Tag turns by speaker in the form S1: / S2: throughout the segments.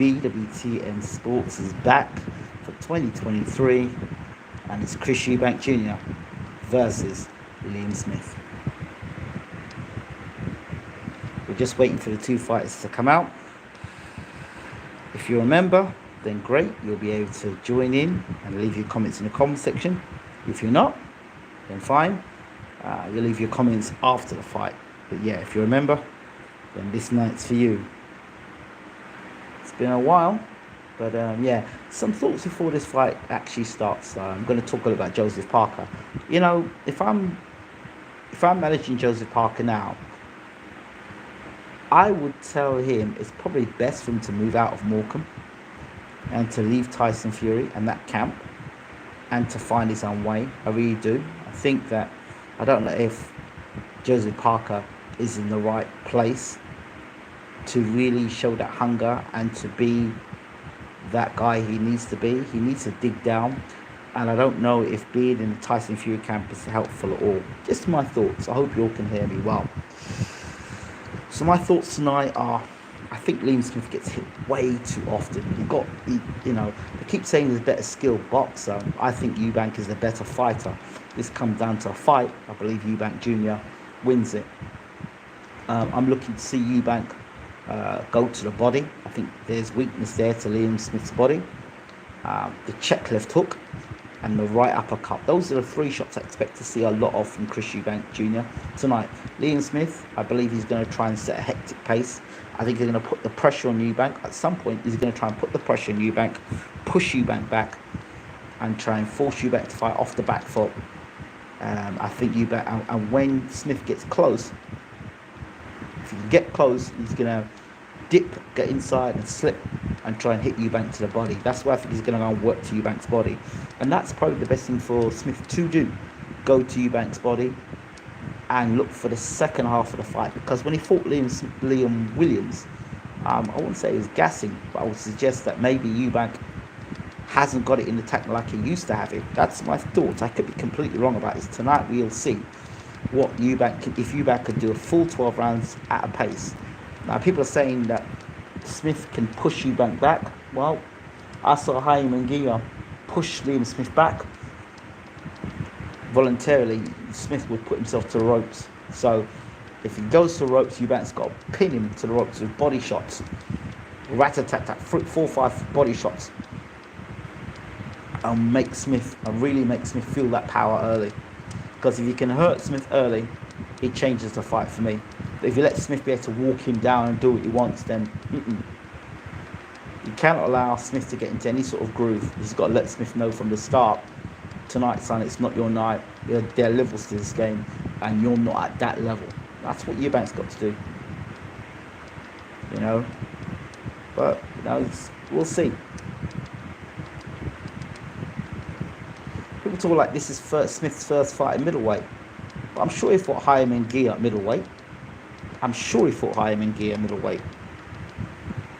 S1: Bwtm Sports is back for 2023, and it's Eubank Jr. versus Liam Smith. We're just waiting for the two fighters to come out. If you remember, then great, you'll be able to join in and leave your comments in the comment section. If you're not, then fine, you'll leave your comments after the fight. But yeah, if you remember, then this night's for you. It's been a while, but yeah, some thoughts before this fight actually starts. I'm going to talk a little about Joseph Parker. You know, if I'm managing Joseph Parker now, I would tell him it's probably best for him to move out of Morecambe and to leave Tyson Fury and that camp and to find his own way. I really do. I think that, I don't know if Joseph Parker is in the right place to really show that hunger and to be that guy he needs to be. He needs to dig down, and I don't know if being in the Tyson Fury camp is helpful at all. Just my thoughts. I hope you all can hear me well. So my thoughts tonight are, I think Liam Smith gets hit way too often. They keep saying he's a better skilled boxer. I think Eubank is a better fighter. This comes down to a fight. I believe Eubank Jr. wins it. I'm looking to see Eubank go to the body. I think there's weakness there to Liam Smith's body. The check left hook and the right uppercut. Those are the three shots I expect to see a lot of from Eubank Jr. tonight. Liam Smith, I believe he's going to try and set a hectic pace. I think he's going to put the pressure on Eubank. At some point, he's going to try and put the pressure on Eubank, push Eubank back, and try and force Eubank to fight off the back foot. I think Eubank, and when Smith gets close, if he can get close, he's going to dip, get inside and slip and try and hit Eubank to the body. That's why I think he's going to go and work to Eubank's body. And that's probably the best thing for Smith to do. Go to Eubank's body and look for the second half of the fight. Because when he fought Liam Williams, I wouldn't say he was gassing, but I would suggest that maybe Eubank hasn't got it in the tank like he used to have it. That's my thoughts. I could be completely wrong about this. Tonight we'll see what if Eubank could do a full 12 rounds at a pace. Now people are saying that Smith can push Eubank back. Well, I saw Eubank Jr. push Liam Smith back voluntarily. Smith would put himself to the ropes. So if he goes to the ropes, Eubank's got to pin him to the ropes with body shots, rat-a-tat-tat, 4 or 5 body shots, and really make Smith feel that power early. Because if you can hurt Smith early, it changes the fight for me. But if you let Smith be able to walk him down and do what he wants, then you cannot allow Smith to get into any sort of groove. He's got to let Smith know from the start, tonight, son, it's not your night. There are levels to this game, and you're not at that level. That's what Eubank's got to do. But we'll see. People talk like this is Smith's first fight at middleweight. But I'm sure he fought Eubank Jr. at middleweight.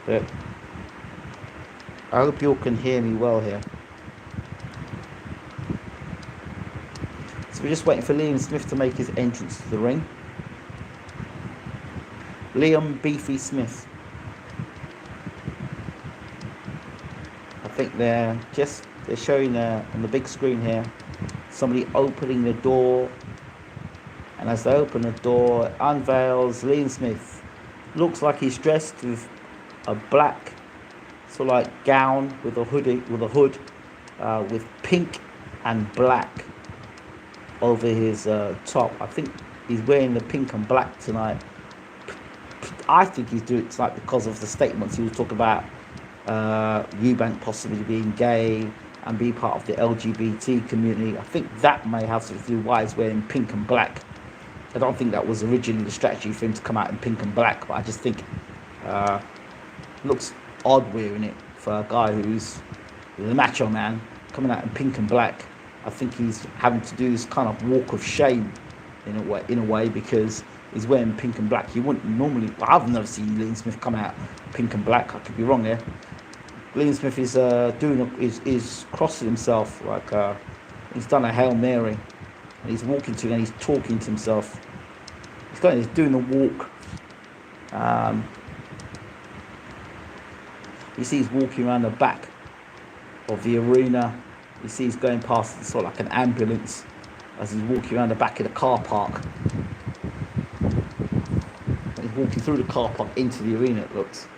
S1: But I hope you all can hear me well here. So we're just waiting for Liam Smith to make his entrance to the ring. Liam Beefy Smith. I think they're showing on the big screen here somebody opening the door, and as they open the door, it unveils Liam Smith. Looks like he's dressed with a black sort of like gown with a hood with pink and black over his top. I think he's wearing the pink and black tonight. I think he's doing it tonight because of the statements he was talking about Eubank possibly being gay and be part of the LGBT community. I think that may have something to do why he's wearing pink and black. I don't think that was originally the strategy for him to come out in pink and black, but I just think it looks odd wearing it for a guy who's a macho man coming out in pink and black. I think he's having to do this kind of walk of shame in a way because he's wearing pink and black. He wouldn't normally. I've never seen Liam Smith come out pink and black. I could be wrong here. Liam Smith is crossing himself like he's done a Hail Mary, and he's walking to and he's talking to himself. He's doing the walk. You see he's walking around the back of the arena. You see he's going past sort of like an ambulance as he's walking around the back of the car park. He's walking through the car park into the arena, it looks.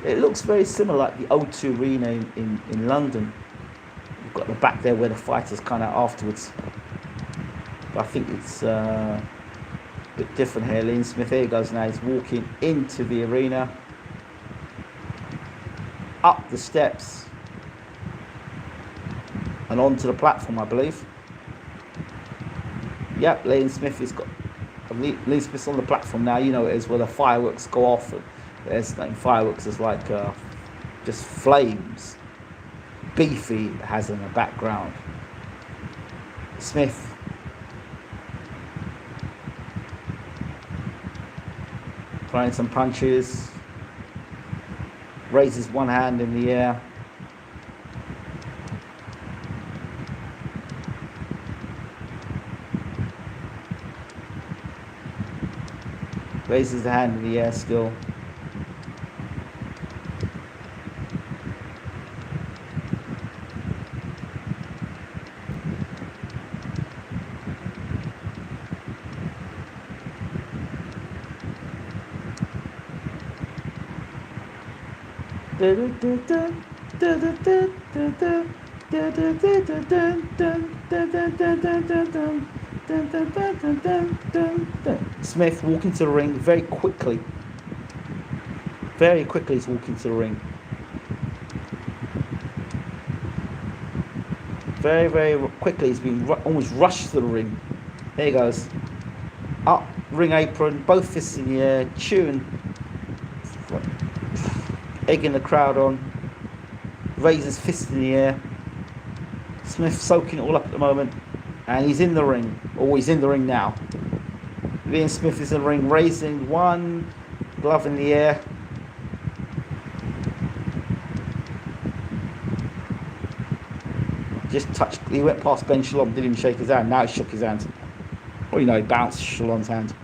S1: It looks very similar like the O2 Arena in London. You've got the back there where the fighters kind of afterwards. But I think it's a bit different here. Liam Smith, here he goes now. He's walking into the arena. Up the steps. And onto the platform, I believe. Yep, Liam Smith has got... Liam Smith's on the platform now. You know it is where the fireworks go off. And there's like fireworks, is like just flames. Beefy has in the background. Smith throwing some punches, raises one hand in the air. Raises the hand in the air still. Smith walking to the ring very quickly. Very quickly he's walking to the ring. Very, very quickly he's been almost rushed to the ring. There he goes. Up, ring apron, both fists in the air, chewing, egging the crowd on. Raises fist in the air. Smith soaking it all up at the moment. And he's in the ring. Oh, he's in the ring now. Liam Smith is in the ring, raising one glove in the air. Just touched, he went past Ben Shalom, didn't even shake his hand. Now he shook his hand. Well, you know, he bounced Shalom's hand.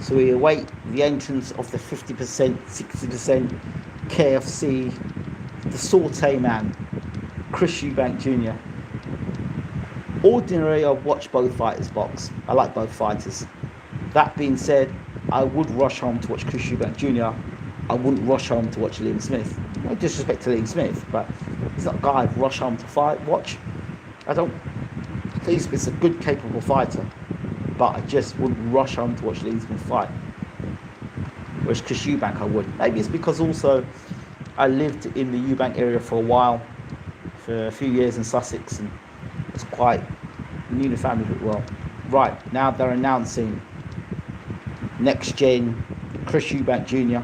S1: So we await the entrance of the 50%, 60% KFC, the saute man, Chris Eubank Jr. Ordinarily, I've watched both fighters box. I like both fighters. That being said, I would rush home to watch Chris Eubank Jr. I wouldn't rush home to watch Liam Smith. No disrespect to Liam Smith, but he's not a guy I'd rush home to watch. I don't. Liam Smith's a good, capable fighter, but I just wouldn't rush home to watch Liam Smith fight. Whereas Chris Eubank, I would. Maybe it's because also I lived in the Eubank area for a while, for a few years in Sussex, and it's quite knew the family well. Right, now they're announcing next gen Chris Eubank Jr.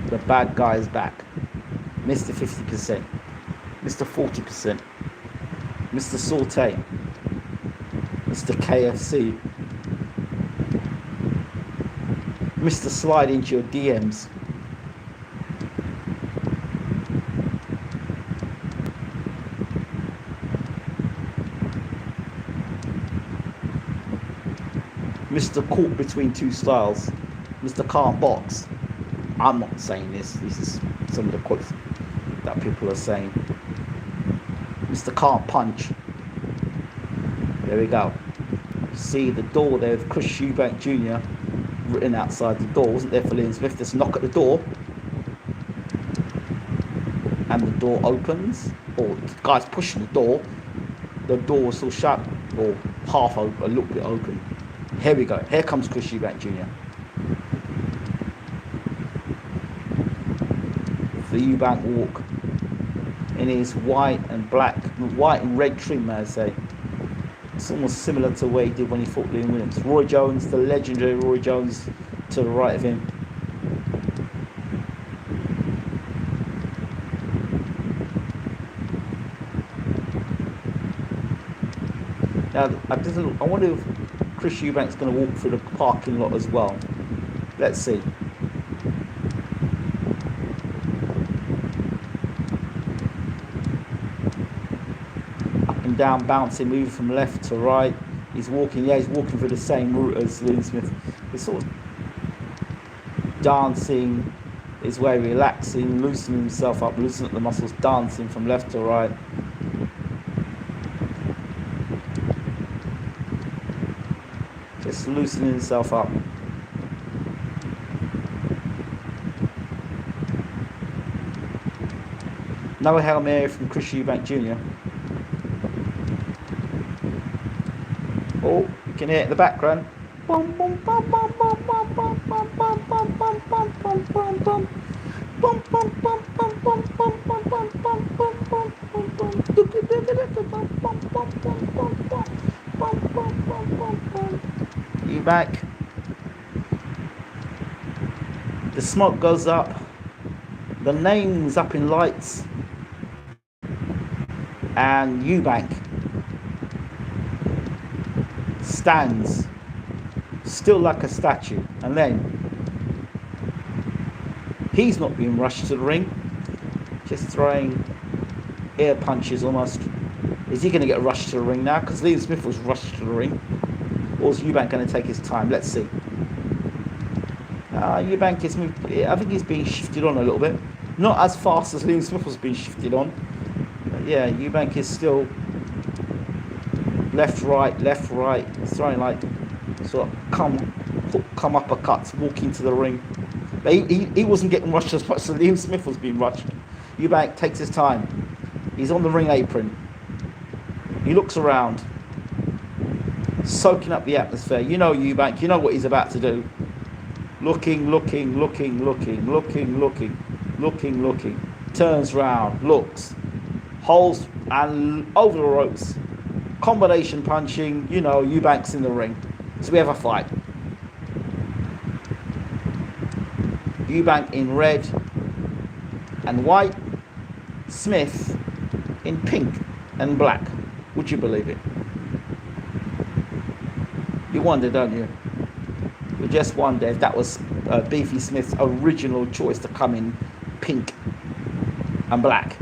S1: The bad guy is back. Mr. 50%, Mr. 40%, Mr. Saute, Mr. KFC, Mr. Slide into your DMs. Mr. Caught between two styles, Mr. Can't box. I'm not saying this. This is some of the quotes that people are saying. Mr. Can't punch. There we go. See the door there with Chris Eubank Jr. written outside the door. Wasn't there for Liam Smith? There's a knock at the door, and the door opens. Or the guy's pushing the door. The door was still shut, or half open, a little bit open. Here we go. Here comes Chris Eubank Jr. The Eubank walk in his white and red trim, I say. It's almost similar to what he did when he fought Liam Williams. Roy Jones, the legendary Roy Jones, to the right of him. Now, I wonder if Chris Eubank's going to walk through the parking lot as well. Let's see. down, bouncing, moving from left to right. He's walking, he's walking through the same route as Liam Smith. He's sort of dancing his way, relaxing, loosening himself up, loosening up the muscles, dancing from left to right. Just loosening himself up. Another Hail Mary from Chris Eubank Jr. Oh, you can hear it in the background. Eubank. The smoke goes up. The name's up in lights. And Eubank stands still like a statue, and then he's not being rushed to the ring, just throwing air punches almost. Is he going to get rushed to the ring now? Because Liam Smith was rushed to the ring. Or is Eubank going to take his time? Let's see. Eubank is moved. I think he's being shifted on a little bit, not as fast as Liam Smith was being shifted on. Yeah, Eubank is still left, right, throwing like sort of come uppercuts, walking to the ring. But he wasn't getting rushed as much as Liam Smith was being rushed. Eubank takes his time. He's on the ring apron. He looks around, soaking up the atmosphere. You know Eubank, you know what he's about to do. Looking. Turns round, looks. Holds and over the ropes, combination punching. You know, Eubank's in the ring, so we have a fight. Eubank in red and white, Smith in pink and black. Would you believe it? You wonder, don't you? You just wonder if that was Beefy Smith's original choice to come in pink and black.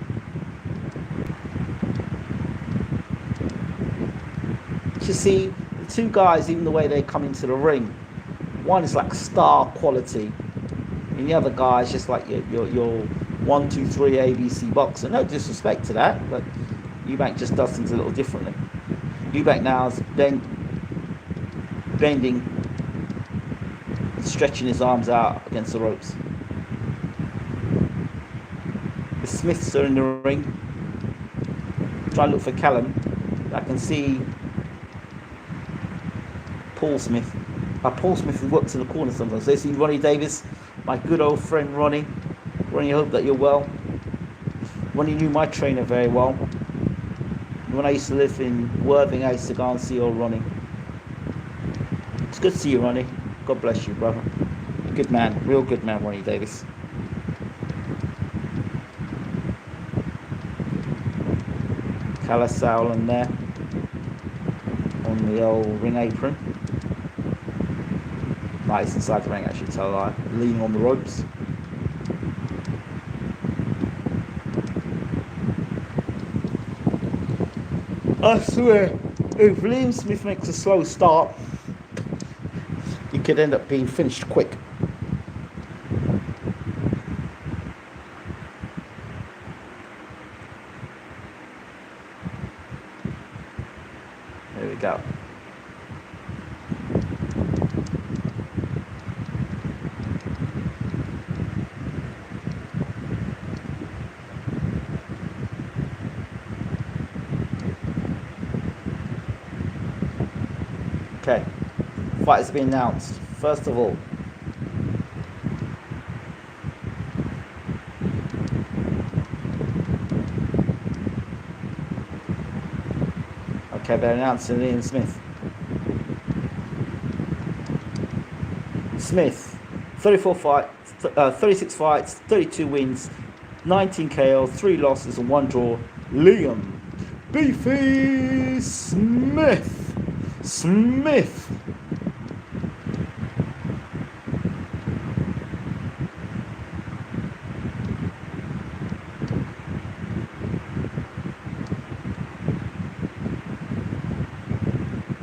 S1: You see, the two guys, even the way they come into the ring, one is like star quality, and the other guy is just like your 1, 2, 3 ABC boxer. No disrespect to that, but Eubank just does things a little differently. Eubank now is bending, stretching his arms out against the ropes. The Smiths are in the ring. Try to look for Callum. I can see Paul Smith. Paul Smith works in the corner sometimes. So I see Ronnie Davis, my good old friend Ronnie. Ronnie, I hope that you're well. Ronnie knew my trainer very well. When I used to live in Worthing, I used to go and see old Ronnie. It's good to see you, Ronnie. God bless you, brother. Good man, real good man, Ronnie Davis. Calasal in there on the old ring apron. Nice inside the ring, I should tell you, leaning on the ropes. I swear, if Liam Smith makes a slow start, he could end up being finished quick. There we go. Okay, fight has been announced. First of all, okay, they're announcing Liam Smith. Smith, 36 fights, 32 wins, 19 KO, 3 losses and 1 draw. Liam Beefy Smith.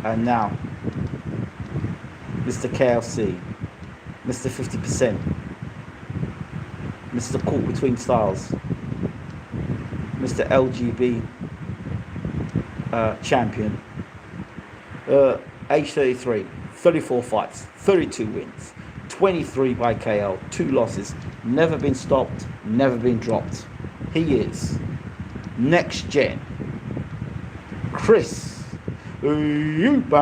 S1: And now, Mr. KLC, Mr. 50%, Mr. Caught Between Styles, Mr. LGB champion, age 33, 34 fights, 32 wins, 23 by KO, 2 losses, never been stopped, never been dropped. He is next gen Chris Eubank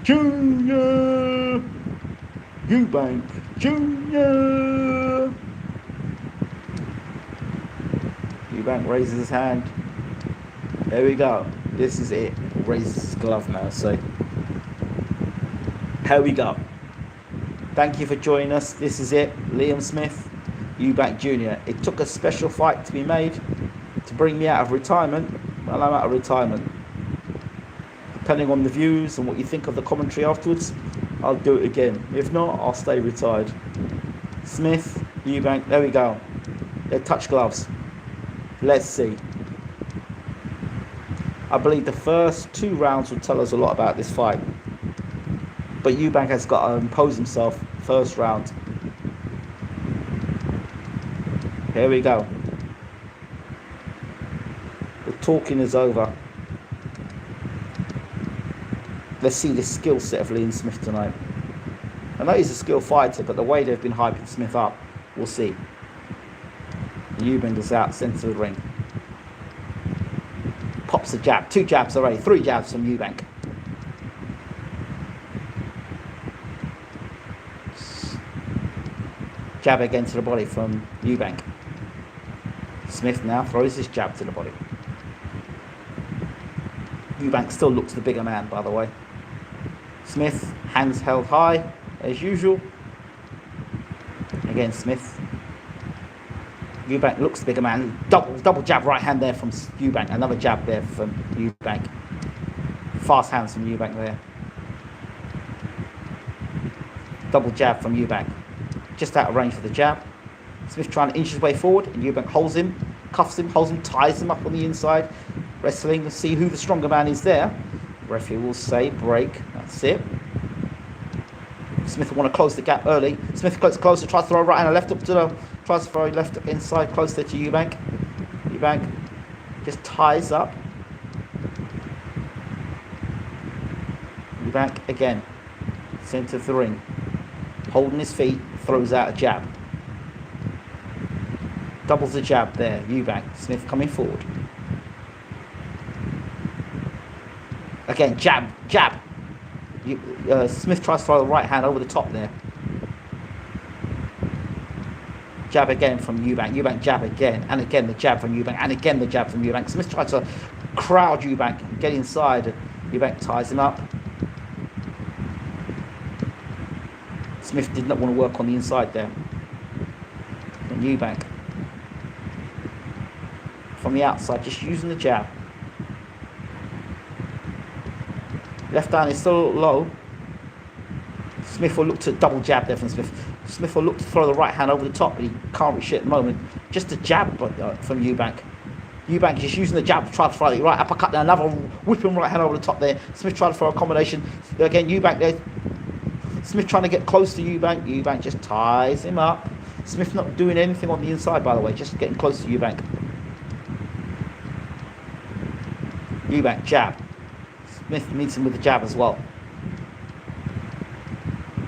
S1: Jr. Eubank Jr. Eubank raises his hand. There we go. This is it. Raises his glove now. So here we go. Thank you for joining us. This is it. Liam Smith, Eubank Jr. It took a special fight to be made to bring me out of retirement. Well, I'm out of retirement. Depending on the views and what you think of the commentary afterwards, I'll do it again. If not, I'll stay retired. Smith, Eubank, there we go. They're touch gloves. Let's see. I believe the first 2 rounds will tell us a lot about this fight. But Eubank has got to impose himself first round. Here we go. The talking is over. Let's see the skill set of Liam Smith tonight. I know he's a skilled fighter, but the way they've been hyping Smith up, we'll see. Eubank is out, centre of the ring. Pops a jab, 2 jabs already, 3 jabs from Eubank. Jab again to the body from Eubank. Smith now throws his jab to the body. Eubank still looks the bigger man, by the way. Smith, hands held high, as usual. Again, Smith. Eubank looks the bigger man. Double jab right hand there from Eubank. Another jab there from Eubank. Fast hands from Eubank there. Double jab from Eubank. Just out of range for the jab. Smith trying to inch his way forward, and Eubank holds him, cuffs him, holds him, ties him up on the inside. Wrestling to see who the stronger man is there. Referee will say break. That's it. Smith will want to close the gap early. Smith gets closer, tries to throw a right hand, left up to the, tries to throw left up inside, closer to Eubank. Eubank just ties up. Eubank again, centre of the ring, holding his feet, throws out a jab. Doubles the jab there. Eubank. Smith coming forward. Again, jab. Smith tries to throw the right hand over the top there. Jab again from Eubank. Eubank jab again. And again the jab from Eubank. And again the jab from Eubank. Smith tries to crowd Eubank and get inside. Eubank ties him up. Smith did not want to work on the inside there. And Eubank from the outside, just using the jab. Left hand is still low. Smith will look to double jab there from Smith. Smith will look to throw the right hand over the top, but he can't reach it at the moment. Just a jab from Eubank. Eubank just using the jab to try to throw the right uppercut there. Another whipping right hand over the top there. Smith trying to throw a combination. Again, Eubank there. Smith trying to get close to Eubank. Eubank just ties him up. Smith not doing anything on the inside, by the way, just getting close to Eubank. Eubank jab. Smith meets him with the jab as well.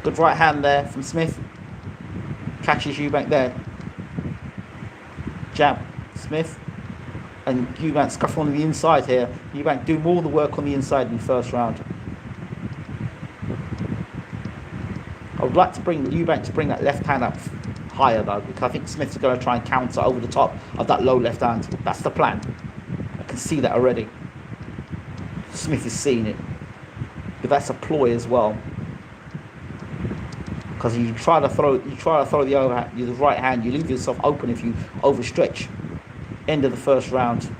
S1: Good right hand there from Smith. Catches Eubank there. Jab. Smith. And Eubank scuffle on the inside here. Eubank doing all the work on the inside in the first round. I would like to bring Eubank to bring that left hand up higher though, because I think Smith's going to try and counter over the top of that low left hand. That's the plan. I can see that already. Smith is seeing it. But that's a ploy as well. Because you try to throw the right hand, you leave yourself open if you overstretch. End of the first round.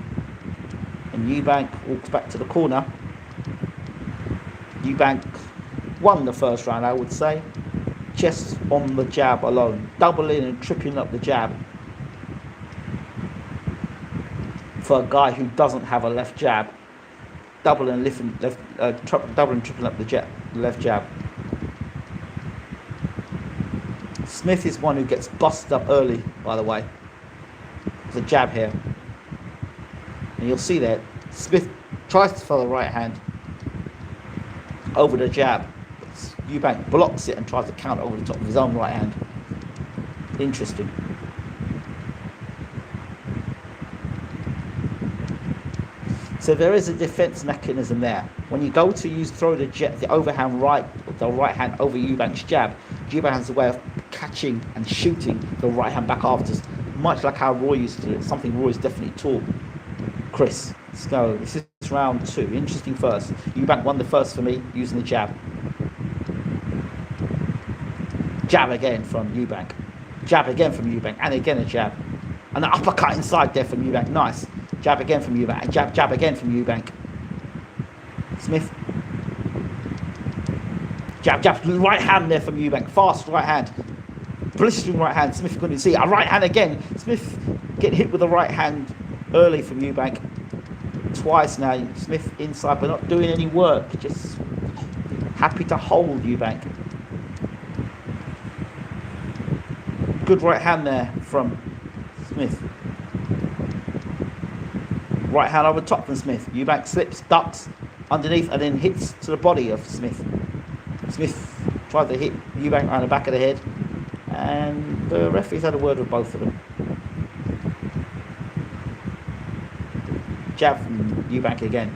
S1: And Eubank walks back to the corner. Eubank won the first round, I would say. Just on the jab alone. Doubling and tripling up the jab. For a guy who doesn't have a left jab. double and lifting left, double and tripling up the left jab. Smith is one who gets busted up early, by the way. There's a jab here, and you'll see that Smith tries to throw the right hand over the jab. Eubank blocks it and tries to counter over the top of his own right hand. Interesting. So there is a defense mechanism there. When you go to throw the overhand right, the right hand over Eubank's jab, Eubank has a way of catching and shooting the right hand back after, much like how Roy used to do it. Something Roy's definitely taught Chris. Let's go. This is round 2. Interesting first. Eubank won the first for me using the jab. Jab again from Eubank. Jab again from Eubank, and again a jab. And an uppercut inside there from Eubank. Nice. Jab again from Eubank, and jab again from Eubank. Smith. Jab, right hand there from Eubank. Fast right hand. Blistering right hand. Smith couldn't see. A right hand again. Smith getting hit with a right hand early from Eubank. Twice now. Smith inside, but not doing any work. Just happy to hold Eubank. Good right hand there from Smith. Right hand over top from Smith. Eubank slips, ducks underneath, and then hits to the body of Smith. Smith tried to hit Eubank on the back of the head, and the referee's had a word with both of them. Jab from Eubank again.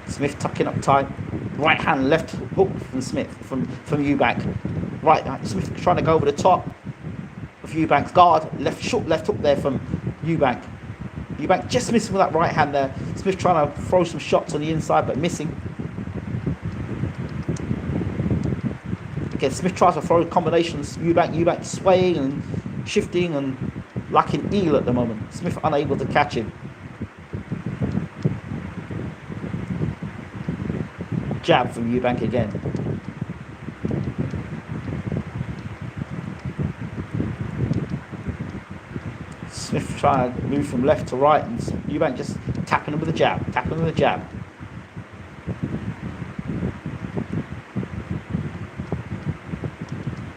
S1: Smith tucking up tight. Right hand, left hook from Smith, from Eubank. Right, Smith trying to go over the top of Eubank's guard. Short left hook there from Eubank. Eubank just missing with that right hand there. Smith trying to throw some shots on the inside, but missing. Again, Smith tries to throw combinations. Eubank swaying and shifting and like an eel at the moment. Smith unable to catch him. Jab from Eubank again. Smith trying to move from left to right, and Eubank just tapping him with a jab,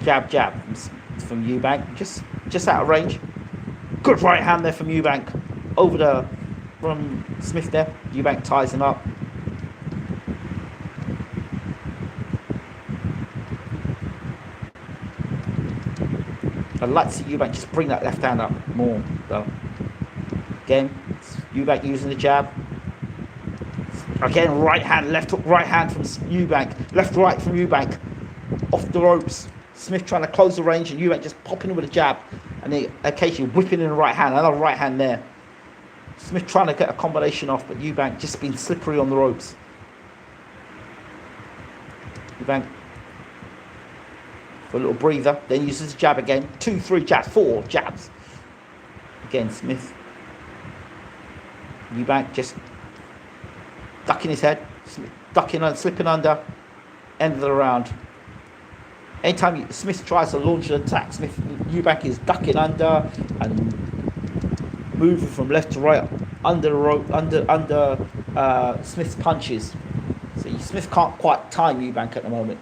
S1: Jab from Eubank, just out of range. Good right hand there from Eubank from Smith there. Eubank ties him up. I'd like to see Eubank just bring that left hand up more, though. Again, Eubank using the jab. Again, right hand, left hook, right hand from Eubank. Left, right from Eubank. Off the ropes. Smith trying to close the range, and Eubank just popping in with a jab. And then occasionally whipping in the right hand. Another right hand there. Smith trying to get a combination off, but Eubank just being slippery on the ropes. Eubank for a little breather, then uses the jab again. 2, 3 jabs, 4 jabs. Again, Smith. Eubank just ducking his head, ducking and slipping under. End of the round. Anytime Smith tries to launch an attack, Eubank is ducking under and moving from left to right under the rope, under Smith's punches. So Smith can't quite time Eubank at the moment.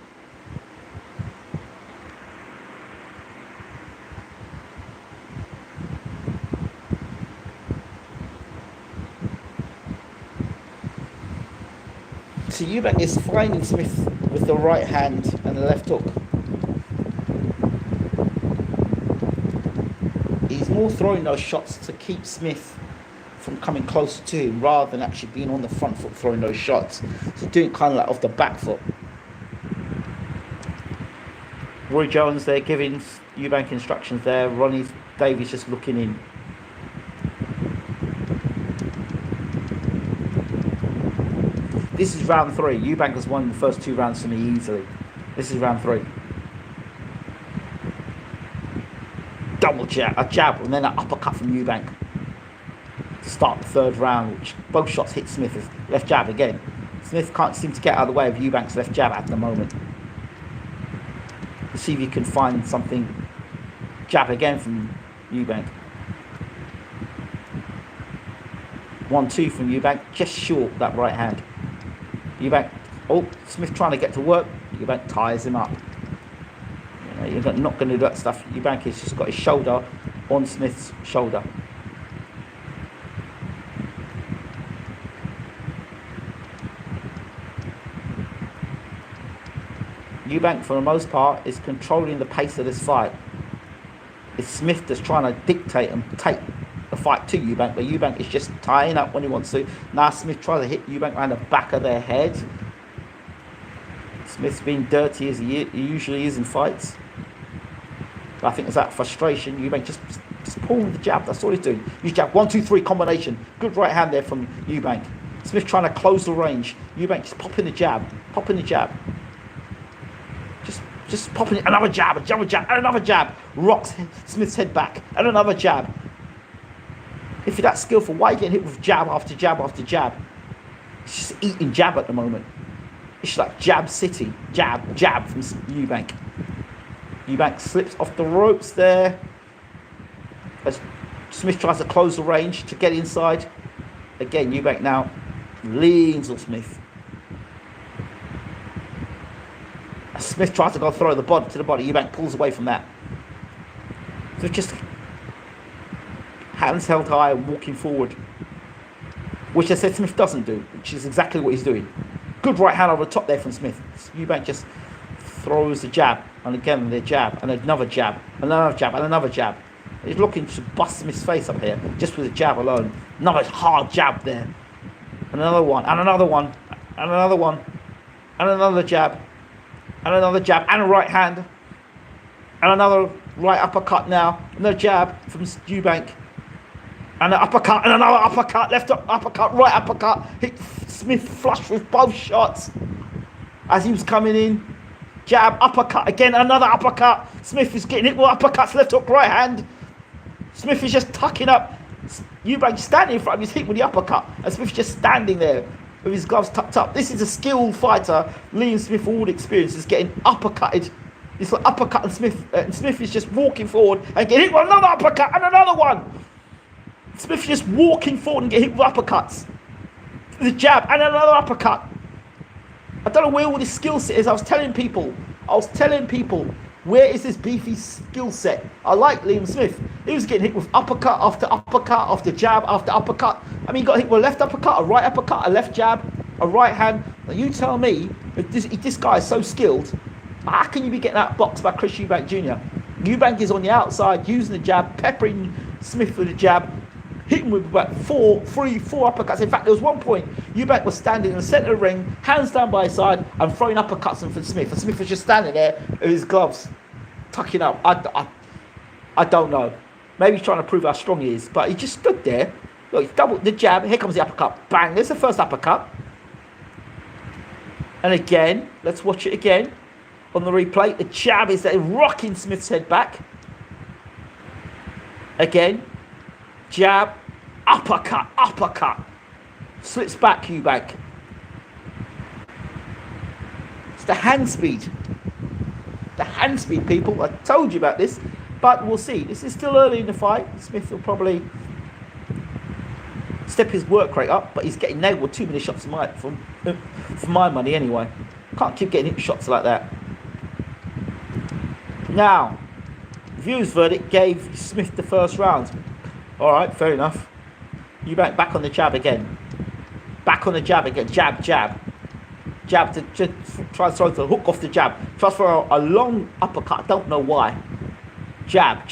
S1: So Eubank is finding Smith with the right hand and the left hook. He's more throwing those shots to keep Smith from coming closer to him rather than actually being on the front foot throwing those shots. So doing kind of like off the back foot. Roy Jones there giving Eubank instructions there. Ronnie Davies just looking in. This is round 3. Eubank has won the first 2 rounds for me easily. This is round 3. Double jab, a jab, and then an uppercut from Eubank to start the 3rd round, which both shots hit Smith with left jab again. Smith can't seem to get out of the way of Eubank's left jab at the moment. Let's see if you can find something. Jab again from Eubank. 1-2 from Eubank, just short that right hand. Eubank, oh, Smith trying to get to work. Eubank ties him up. You're not going to do that stuff. Eubank has just got his shoulder on Smith's shoulder. Eubank, for the most part, is controlling the pace of this fight. It's Smith that's trying to dictate and take the fight to Eubank, but Eubank is just tying up when he wants to. Now Smith tries to hit Eubank around the back of their head. Smith's being dirty as he usually is in fights. But I think it's that frustration. Eubank just pulling the jab. That's all he's doing. Use jab. 1-2-3 combination. Good right hand there from Eubank. Smith trying to close the range. Eubank just popping the jab. Popping the jab. Just popping it. Another jab. Another jab. And another jab. Rocks Smith's head back. And another jab. If you're that skillful, why are you getting hit with jab after jab after jab? It's just eating jab at the moment. It's like jab city. Jab from Eubank. Eubank slips off the ropes there. As Smith tries to close the range to get inside. Again, Eubank now leans on Smith. As Smith tries to go throw the body to the body. Eubank pulls away from that. So just hands held high and walking forward. Which I said Smith doesn't do, which is exactly what he's doing. Good right hand over the top there from Smith. Eubank just throws the jab, and again the jab, and another jab, another jab, and another jab. He's looking to bust Smith's face up here, just with a jab alone. Another hard jab there. And another one, and another one, and another one, and another jab, and another jab, and a right hand, and another right uppercut now, another jab from Eubank. And an uppercut, and another uppercut, left uppercut, right uppercut. Hit Smith flush with both shots as he was coming in. Jab, uppercut, again, another uppercut. Smith is getting hit with uppercuts, left hook, right hand. Smith is just tucking up. Eubank standing in front of him, he's hit with the uppercut. And Smith's just standing there with his gloves tucked up. This is a skilled fighter. Liam Smith, all the experience, is getting uppercutted. It's like uppercut, and Smith is just walking forward and getting hit with another uppercut and another one. Smith just walking forward and get hit with uppercuts. The jab and another uppercut. I don't know where all this skill set is. I was telling people, where is this beefy skill set? I like Liam Smith. He was getting hit with uppercut after jab after uppercut. I mean, he got hit with a left uppercut, a right uppercut, a left jab, a right hand. Now you tell me, if this guy is so skilled, how can you be getting outboxed by Chris Eubank Jr.? Eubank is on the outside, using the jab, peppering Smith with the jab, hitting with about four uppercuts. In fact, there was one point Eubank was standing in the centre of the ring, hands down by his side, and throwing uppercuts in for Smith. And Smith was just standing there with his gloves tucking up. I don't know. Maybe he's trying to prove how strong he is, but he just stood there. Look, he's doubled the jab. Here comes the uppercut. Bang! There's the first uppercut. And again, let's watch it again on the replay. The jab is there, rocking Smith's head back. Again. Jab, uppercut. Slips back, Eubank. It's the hand speed. The hand speed, people. I told you about this, but we'll see. This is still early in the fight. Smith will probably step his work rate up, but he's getting nailed with too many shots for my money anyway. Can't keep getting hit shots like that. Now, viewers' verdict gave Smith the first round. All right, fair enough. Eubank back on the jab again. Jab. Jab to try to throw the hook off the jab. Tries for a long uppercut. I don't know why. Jab.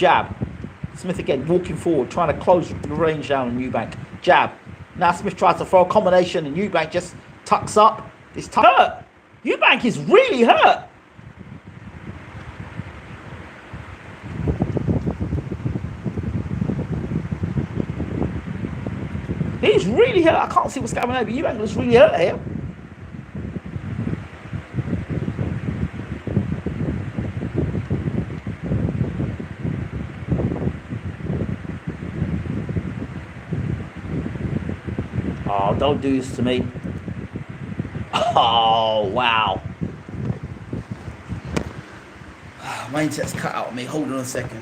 S1: Smith again walking forward, trying to close the range down on Eubank. Jab. Now Smith tries to throw a combination, and Eubank just tucks up. It's hurt. Eubank is really hurt. He's really hurt. I can't see what's going on, but Eubank was really hurt here. Oh, don't do this to me. Oh, wow. My internet's cut out of me. Hold on a second.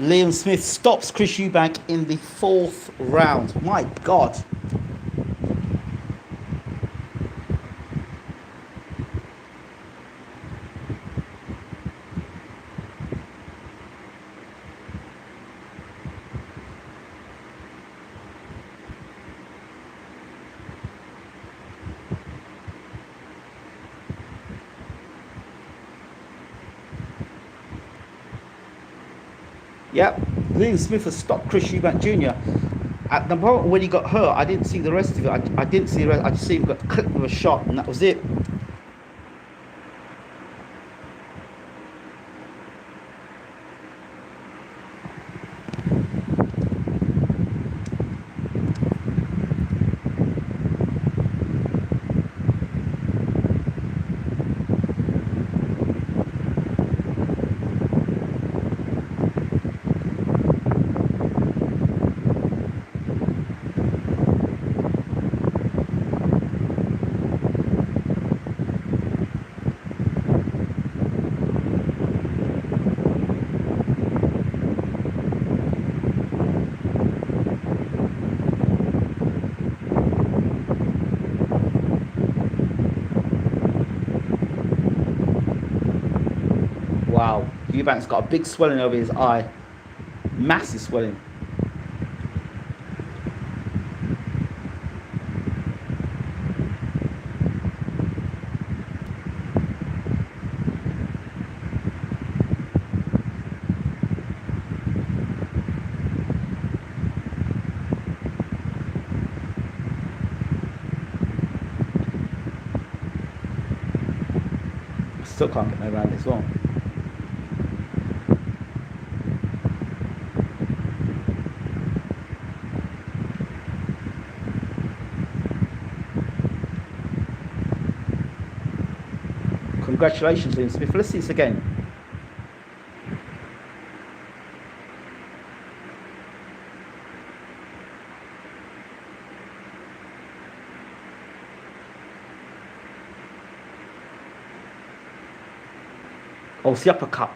S1: Liam Smith stops Chris Eubank in the 4th round. My God. Yep, Liam Smith has stopped Chris Eubank Jr. At the moment when he got hurt, I didn't see the rest of it. I didn't see the rest. I just see him got clipped with a shot, and that was it. Wow, Eubank's got a big swelling over his eye. Massive swelling. Still can't get my around this one. Congratulations, Liam Smith. Let's see this again. Oh, it's the uppercut.